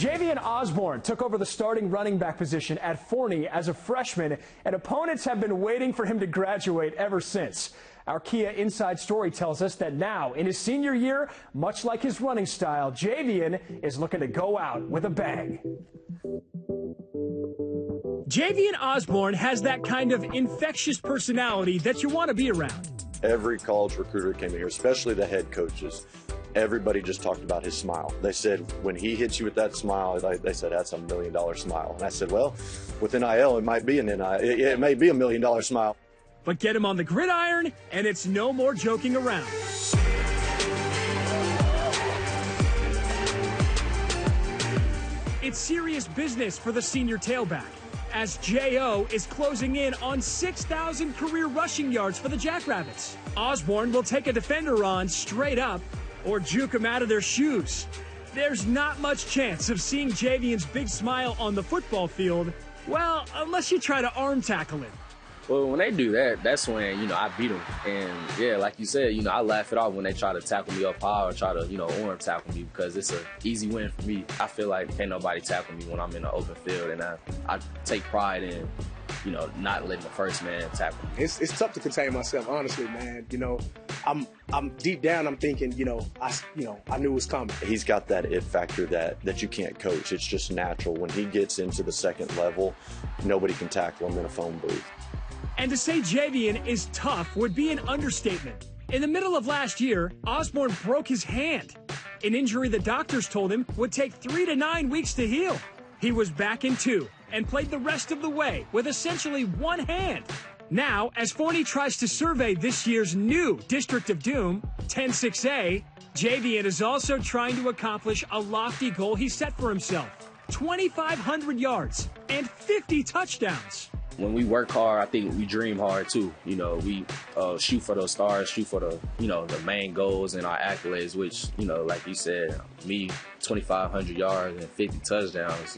Javian Osborne took over the starting running back position at Forney as a freshman, and opponents have been waiting for him to graduate ever since. Our Kia Inside Story tells us that now, in his senior year, much like his running style, Javian is looking to go out with a bang. Javian Osborne has that kind of infectious personality that you want to be around. Every college recruiter came in here, especially the head coaches, everybody just talked about his smile. They said, when he hits you with that smile, they said, that's $1 million smile. And I said, well, with NIL, it might be it may be $1 million smile. But get him on the gridiron, and it's no more joking around. It's serious business for the senior tailback, as J.O. is closing in on 6,000 career rushing yards for the Jackrabbits. Osborne will take a defender on straight up or juke them out of their shoes. There's not much chance of seeing Javian's big smile on the football field, well, unless you try to arm tackle him. Well, when they do that, that's when, I beat them. And, yeah, like you said, I laugh it off when they try to tackle me up high or try to, arm tackle me because it's an easy win for me. I feel like can't nobody tackle me when I'm in an open field, and I take pride in, not letting the first man tackle me. It's tough to contain myself, honestly, man. I'm deep down, I'm thinking, I knew it was coming. He's got that it factor that you can't coach. It's just natural. When he gets into the second level, nobody can tackle him in a phone booth. And to say Javian is tough would be an understatement. In the middle of last year, Osborne broke his hand, an injury the doctors told him would take 3 to 9 weeks to heal. He was back in 2 and played the rest of the way with essentially one hand. Now, as Forney tries to survey this year's new District of Doom, 10-6A, Javian is also trying to accomplish a lofty goal he set for himself: 2,500 yards and 50 touchdowns. When we work hard, I think we dream hard too. We shoot for those stars, shoot for the, the main goals and our accolades, which, like you said, me, 2,500 yards and 50 touchdowns,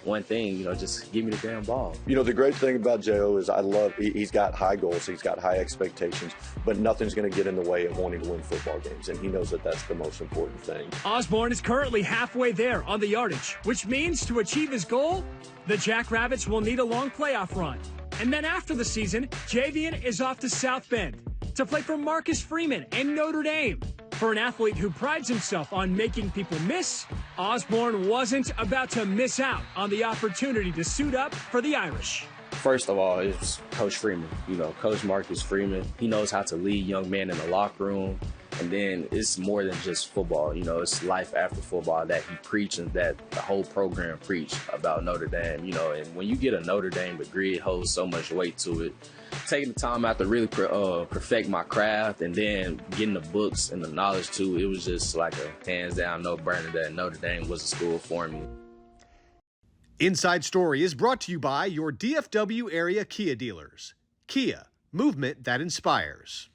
one thing, just give me the damn ball. The great thing about J.O. is he's got high goals, he's got high expectations, but nothing's going to get in the way of wanting to win football games, and he knows that that's the most important thing. Osborne is currently halfway there on the yardage, which means to achieve his goal, the Jackrabbits will need a long playoff run. And then after the season, Javian is off to South Bend to play for Marcus Freeman and Notre Dame. For an athlete who prides himself on making people miss, Osborne wasn't about to miss out on the opportunity to suit up for the Irish. First of all, it's Coach Freeman, Coach Marcus Freeman. He knows how to lead young men in the locker room. And then it's more than just football, it's life after football that he preaches, that the whole program preach about Notre Dame, and when you get a Notre Dame degree, it holds so much weight to it. Taking the time out to really perfect my craft and then getting the books and the knowledge too, it was just like a hands down no-brainer that Notre Dame was a school for me. Inside Story is brought to you by your DFW area Kia dealers. Kia, movement that inspires.